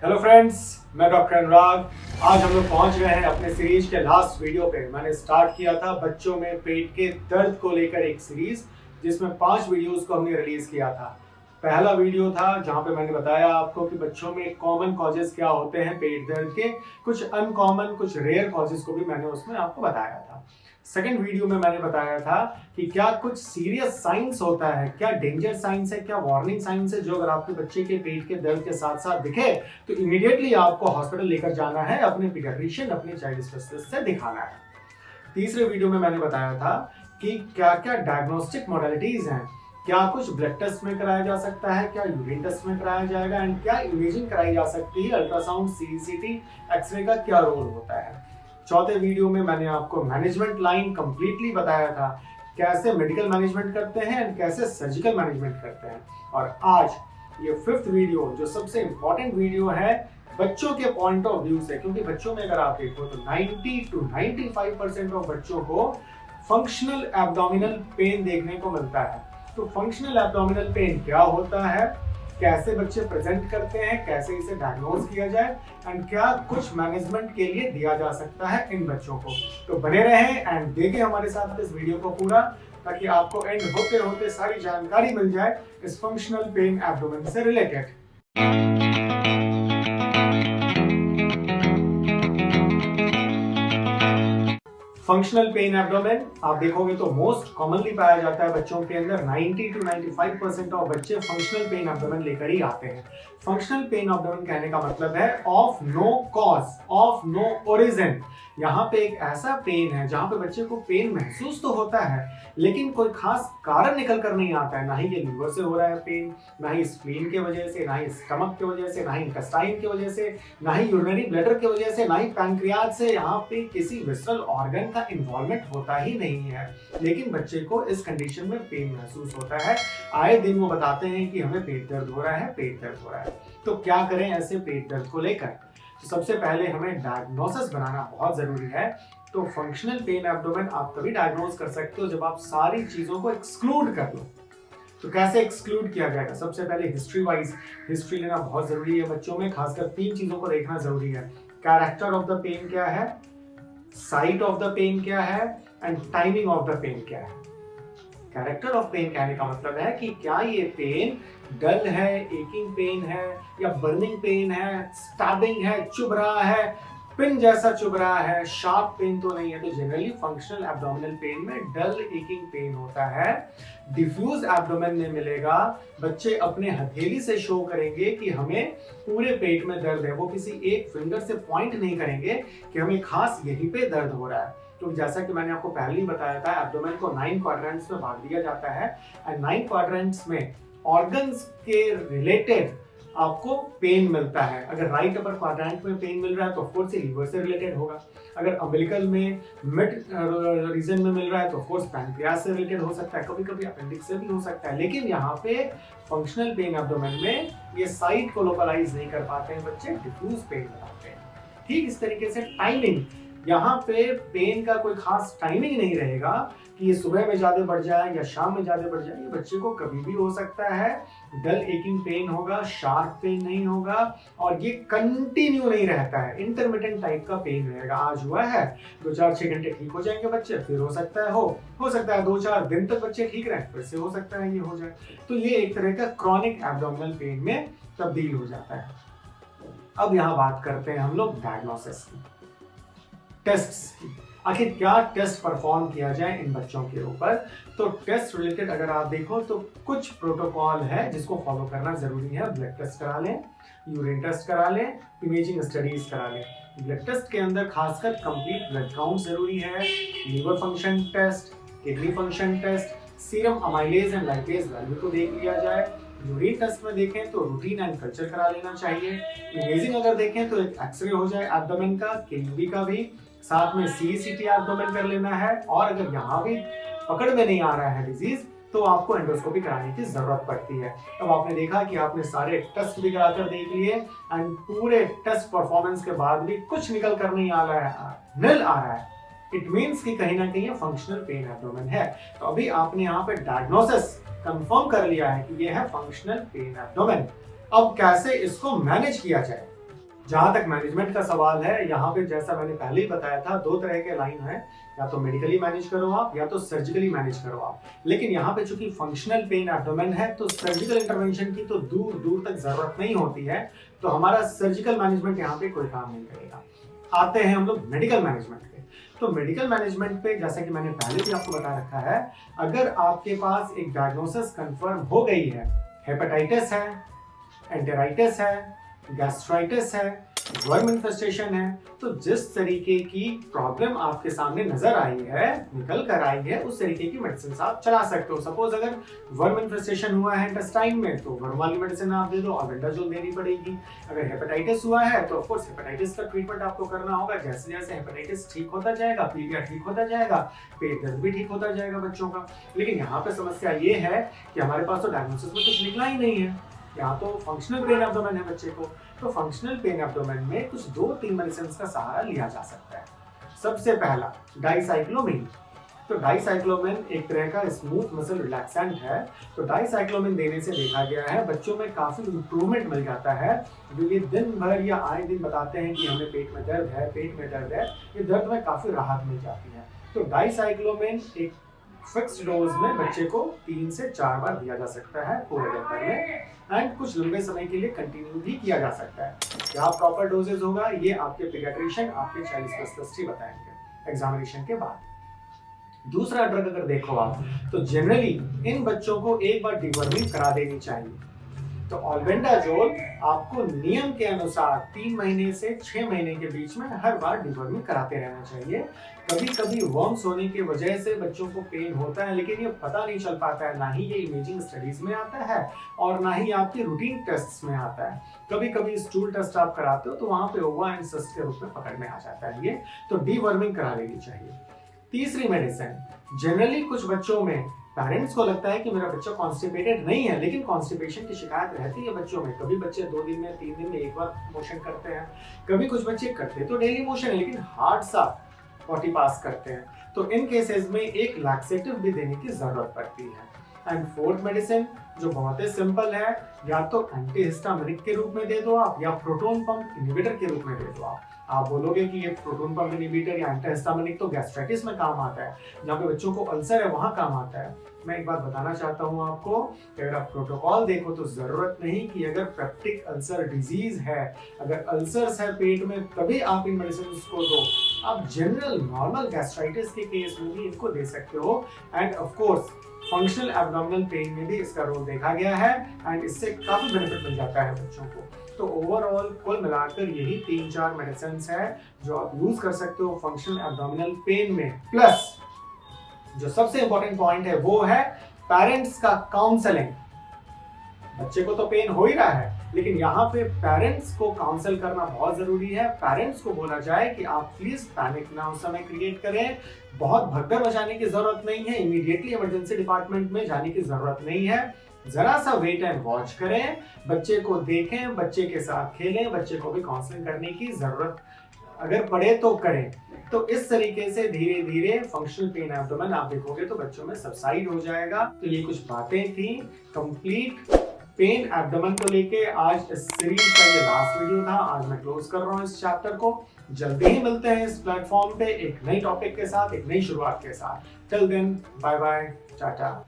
Hello friends, मैं doctor अनुराग। आज हम लोग पहुंच गए हैं अपने सीरीज के लास्ट वीडियो पे। मैंने स्टार्ट किया था बच्चों में पेट के दर्द को लेकर एक सीरीज, जिसमें 5 वीडियोस को हमने रिलीज किया था। पहला वीडियो था जहां पे मैंने बताया आपको कि बच्चों में कॉमन कॉजेस क्या होते हैं पेट दर्द के, कुछ अनकॉमन, कुछ रेयर कॉजेस को भी मैंने उसमें आपको बताया था। सेकेंड वीडियो में मैंने बताया था कि क्या कुछ सीरियस साइंस होता है, क्या डेंजर साइंस है, क्या वार्निंग साइंस है, जो अगर आपके बच्चे के पेट के दर्द के साथ साथ दिखे तो इमीडिएटली आपको हॉस्पिटल लेकर जाना है, अपने पीडियाट्रिशियन, अपने चाइल्ड स्पेशलिस्ट से दिखाना है। तीसरे वीडियो में मैंने बताया था कि क्या क्या डायग्नोस्टिक मॉडलिटीज हैं, क्या कुछ ब्लड टेस्ट में कराया जा सकता है, क्या यूरिन टेस्ट में कराया जाएगा, एंड क्या इमेजिंग कराई जा सकती है, अल्ट्रासाउंड, सीईसीटी, एक्सरे का क्या रोल होता है। चौथे वीडियो में मैंने आपको मैनेजमेंट लाइन कंप्लीटली बताया था, कैसे मेडिकल मैनेजमेंट करते हैं एंड कैसे सर्जिकल मैनेजमेंट करते हैं। और आज ये फिफ्थ वीडियो जो सबसे इंपॉर्टेंट वीडियो है बच्चों के पॉइंट ऑफ व्यू से, क्योंकि बच्चों में अगर आप देखो तो 90 to 95% ऑफ बच्चों को फंक्शनल एब्डोमिनल पेन देखने को मिलता है। तो फंक्शनल एब्डोमिनल पेन क्या होता है, कैसे बच्चे प्रेजेंट करते हैं, कैसे इसे डायग्नोज किया जाए, एंड क्या कुछ मैनेजमेंट के लिए दिया जा सकता है इन बच्चों को। तो बने रहें एंड देखें हमारे साथ इस वीडियो को पूरा, ताकि आपको एंड होते होते सारी जानकारी मिल जाए इस फंक्शनल पेन एब्डोमेन से रिलेटेड। फंक्शनल पेन एब्डोमेन आप देखोगे तो मोस्ट कॉमनली पाया जाता है बच्चों के अंदर। 90 to 95% ऑफ बच्चे फंक्शनल पेन एब्डोमेन लेकर ही आते हैं। फंक्शनल पेन एब्डोमेन कहने का मतलब है of no cause, of no origin. यहाँ पे एक ऐसा पेन है जहाँ पे बच्चे को पेन महसूस तो होता है, लेकिन कोई खास कारण निकल कर नहीं आता है। ना ही ये लीवर से हो रहा है पेन, ना ही स्प्लीन की वजह से, ना ही स्टमक की वजह से, ना ही इंटेस्टाइन की वजह से, ना ही यूरिनरी ब्लैडर की वजह से, ना ही पैंक्रियाज से। यहाँ पे किसी विसरल ऑर्गन का इन्वॉल्वमेंट होता ही नहीं है, लेकिन बच्चे को इस कंडीशन में पेन महसूस होता है। आए दिन वो बताते हैं कि हमें पेट दर्द हो रहा है, पेट दर्द हो रहा है। तो क्या करें ऐसे पेट दर्द को लेकर? तो सबसे पहले हमें डायग्नोसिस बनाना बहुत जरूरी है। तो फंक्शनल पेन एब्डोमेन आप तभी डायग्नोज कर सकते हो जब आप सारी चीजों को एक्सक्लूड कर लो। तो कैसे एक्सक्लूड किया जाएगा? सबसे पहले हिस्ट्री वाइज हिस्ट्री लेना बहुत जरूरी है बच्चों में। खासकर 3 चीजों को देखना जरूरी है। कैरेक्टर ऑफ द पेन क्या है, साइट ऑफ द पेन क्या है, and timing of the pain क्या है। कैरेक्टर ऑफ पेन कहने का मतलब है कि क्या ये पेन डल है, एकिंग पेन है, या बर्निंग पेन है, स्टैबिंग है, चुभ रहा है, पिन जैसा चुभ रहा है, शार्प पेन तो नहीं है। तो जनरली फंक्शनल एब्डोमिनल पेन में डल एकिंग पेन होता है। डिफ्यूज एब्डोमेन में मिलेगा, बच्चे अपने हथेली से शो करेंगे कि हमें पूरे पेट में दर्द है। वो किसी एक फिंगर से पॉइंट नहीं करेंगे कि हमें खास यहीं पे दर्द हो रहा है। तो जैसा कि मैंने आपको पहले ही बताया था, एब्डोमेन को 9 क्वाड्रेंट्स में बांट दिया जाता है, एंड 9 क्वाड्रेंट्स में ऑर्गन्स के रिलेटेड आपको पेन मिलता है। अगर राइट अपर क्वाड्रेंट में पेन मिल रहा है तो ऑफ कोर्स लीवर से रिलेटेड होगा। अगर अम्बिलिकल में, मिड रीजन में मिल रहा है तो ऑफ कोर्स पैंक्रियाज से रिलेटेड हो सकता है, कभी कभी अपेंडिक्स से भी हो सकता है। लेकिन यहाँ पे फंक्शनल पेन एब्डोमेन में ये साइट को लोकलाइज नहीं कर पाते हैं बच्चे, डिफ्यूज पेन बनाते हैं। ठीक इस तरीके से टाइमिंग, यहाँ पे पेन का कोई खास टाइमिंग नहीं रहेगा कि ये सुबह में ज्यादा बढ़ जाए या शाम में ज्यादा बढ़ जाए। ये बच्चे को कभी भी हो सकता है। डल एकिंग पेन होगा, शार्प पेन नहीं होगा, और ये कंटिन्यू नहीं रहता है, इंटरमिटेंट टाइप का पेन रहेगा। आज हुआ है 2-4-6 घंटे ठीक हो जाएंगे बच्चे, फिर हो सकता है 2-4 दिन तक बच्चे ठीक रहे, फिर से हो सकता है ये हो जाए। तो ये एक तरह का क्रॉनिक एब्डोमिनल पेन में तब्दील हो जाता है। अब यहाँ बात करते हैं हम लोग डायग्नोसिस की, टेस्ट्स की। आखिर क्या टेस्ट परफॉर्म किया जाए इन बच्चों के ऊपर? तो टेस्ट रिलेटेड अगर आप देखो तो कुछ प्रोटोकॉल है जिसको फॉलो करना जरूरी है। ब्लड टेस्ट करा लें, यूरिन टेस्ट करा लें, इमेजिंग स्टडीज करा लें। ब्लड टेस्ट के अंदर खासकर कंप्लीट ब्लड काउंट जरूरी है, liver function test, kidney function test, serum amylase and lipase value को देख लिया जाए। यूरिन टेस्ट में देखें तो रूटीन एंड कल्चर करा लेना चाहिए। इमेजिंग अगर देखें तो एक एक्सरे हो जाए एब्डोमेन का, केयूबी का भी, साथ में सीईसीटी एब्डोमेन कर लेना है। और अगर यहाँ भी पकड़ में नहीं आ रहा है डिजीज तो आपको एंडोस्कोपी कराने की जरूरत पड़ती है। अब आपने देखा कि आपने सारे टेस्ट भी कराकर देख लिए एंड पूरे टेस्ट परफॉर्मेंस के बाद भी कुछ निकल कर नहीं आ रहा है, निल आ रहा है, इट मीन्स कि कहीं ना कहीं फंक्शनल पेन एब्डोमेन है। तो अभी आपने यहाँ पे डायग्नोसिस कंफर्म कर लिया है कि ये है फंक्शनल पेन एब्डोमेन। अब कैसे इसको मैनेज किया जाए? जहां तक मैनेजमेंट का सवाल है, यहाँ पे जैसा मैंने पहले ही बताया था, दो तरह के लाइन है, या तो मेडिकली मैनेज करो आप या तो सर्जिकली मैनेज करो आप। लेकिन यहाँ पे चूंकि फंक्शनल पेन एब्डोमेन है तो सर्जिकल इंटरवेंशन की तो दूर दूर तक जरूरत नहीं होती है, तो हमारा सर्जिकल मैनेजमेंट यहाँ पे कोई काम नहीं करेगा। आते हैं हम लोग मेडिकल मैनेजमेंट पे। तो मेडिकल मैनेजमेंट पे जैसा कि मैंने पहले भी आपको बता रखा है, अगर आपके पास एक डायग्नोसिस कंफर्म हो गई है, हेपेटाइटिस है, एंटेराइटिस है, गैस्ट्राइटिस है, वर्म इन्फेस्टेशन है, तो जिस तरीके की प्रॉब्लम आपके सामने नजर आई है, निकल कर आई है, उस तरीके की मेडिसिन आप चला सकते हो। सपोज अगर वर्म इन्फेस्टेशन हुआ है इंटेस्टाइन में, तो वर्म वाली मेडिसिन आप दे दो, अल्बेंडाजोल देनी पड़ेगी। अगर हेपेटाइटिस हुआ है तो ऑफ कोर्स हेपेटाइटिस का ट्रीटमेंट आपको करना होगा। जैसे जैसे हेपेटाइटिस ठीक होता जाएगा, पीलिया ठीक होता जाएगा, पेट दर्द भी ठीक होता जाएगा बच्चों का। लेकिन यहाँ पे समस्या ये है कि हमारे पास तो डायग्नोसिस में कुछ निकला ही नहीं है, यहाँ तो फंक्शनल पेन एब्डोमेन है बच्चे को। तो फंक्शनल पेन एब्डोमेन में कुछ 2-3 मेडिसिन का सहारा लिया जा सकता है। सबसे पहला डाइसाइक्लोमिन। तो डाइसाइक्लोमिन एक तरह का स्मूथ मसल रिलैक्सेंट है। तो डाइसाइक्लोमिन देने से देखा गया है बच्चों में काफी इंप्रूवमेंट मिल जाता है। जो ये दिन भर या आए दिन बताते हैं कि हमें पेट में दर्द है, पेट में दर्द है, ये दर्द में काफी राहत मिल जाती है। तो डाइसाइक्लोमिन एक फिक्स्ड डोज में बच्चे को 3 से 4 बार दिया जा सकता है पूरे दिन भर में, एंड कुछ लंबे समय के लिए कंटिन्यू भी किया जा सकता है। क्या प्रॉपर डोजेज होगा ये आपके पीडियाट्रिशियन, आपके चाइल्ड स्पेशलिस्ट ही बताएंगे एग्जामिनेशन के बाद। दूसरा ड्रग अगर देखो आप, तो जनरली इन बच्चों को एक बार डिवर्मिंग करा देनी चाहिए। तो अल्बेंडाजोल आपको नियम के अनुसार 3 महीने से 6 महीने के बीच में हर बार डिवर्मिंग कराते रहना चाहिए। कभी कभी वर्म्स होने की वजह से बच्चों को पेन होता है, लेकिन ये पता नहीं चल पाता है, ना ही ये इमेजिंग स्टडीज में आता है और ना ही आपके रूटीन टेस्ट्स में आता है। कभी कभी स्टूल टेस्ट आप कराते हो तो वहां पे ओवा एंड सिस्ट के रूप में पकड़ में आ जाता है ये, तो डिवर्मिंग करा लेनी चाहिए। तीसरी मेडिसिन, जनरली कुछ बच्चों में पेरेंट्स को लगता है कि मेरा बच्चा कॉन्स्टिपेटेड नहीं है, लेकिन कॉन्स्टिपेशन की शिकायत रहती है बच्चों में। कभी बच्चे 2 दिन में 3 दिन में एक बार मोशन करते हैं, कभी कुछ बच्चे करते तो डेली मोशन है लेकिन हार्ड सा पॉटी पास करते हैं। तो इन केसेस में एक लैक्सेटिव भी देने की जरूरत पड़ती है। एंड फोर्थ मेडिसिन जो बहुत ही सिंपल है, या तो एंटीहिस्टामिनिक के रूप में दे दो आप, या प्रोटॉन पंप इनहिबिटर के रूप में दे दो आप बोलोगे कि ये प्रोटॉन पंप इनहिबिटर या एंटीहिस्टामिनिक तो गैस्ट्राइटिस में काम आता है, जहाँ पे बच्चों को अल्सर है वहां काम आता है। मैं एक बात बताना चाहता हूँ आपको, अगर आप प्रोटोकॉल देखो तो जरूरत नहीं कि अगर पेप्टिक अल्सर डिजीज है, अगर अल्सर्स है पेट में, तभी आप इन मेडिसिन को दो। आप जनरल नॉर्मल गैस्ट्राइटिस के केस में भी इनको दे सकते हो। End of course functional abdominal pain में भी इसका रोल देखा गया है, एंड इससे काफी बेनिफिट मिल जाता है बच्चों को। तो ओवरऑल कुल मिलाकर यही 3-4 मेडिसिन है जो आप यूज कर सकते हो फंक्शनल एब्डोमिनल पेन में। प्लस जो सबसे इंपॉर्टेंट पॉइंट है वो है पेरेंट्स का काउंसलिंग। बच्चे को तो पेन हो ही रहा है, लेकिन यहाँ पे पेरेंट्स को काउंसल करना बहुत जरूरी है। पेरेंट्स को बोला जाए कि आप प्लीज पैनिक ना उस समय क्रिएट करें, बहुत भगदड़ मचाने की जरूरत नहीं है, इमीडिएटली इमरजेंसी डिपार्टमेंट में जाने की जरूरत नहीं है। जरा सा वेट एंड वॉच करें, बच्चे को देखें, बच्चे के साथ खेलें, बच्चे को भी काउंसलिंग करने की जरूरत अगर पड़े तो करें। तो इस तरीके से धीरे धीरे फंक्शनल पेन एब्डोमेन आप देखोगे तो बच्चों में सबसाइड हो जाएगा। तो ये कुछ बातें थी कंप्लीट पेन एब्डोमेन को लेके। आज इस सीरीज का ये लास्ट वीडियो था, आज मैं क्लोज कर रहा हूँ इस चैप्टर को। जल्दी ही मिलते हैं इस प्लेटफॉर्म पे एक नई टॉपिक के साथ, एक नई शुरुआत के साथ। Till then bye bye, Tata.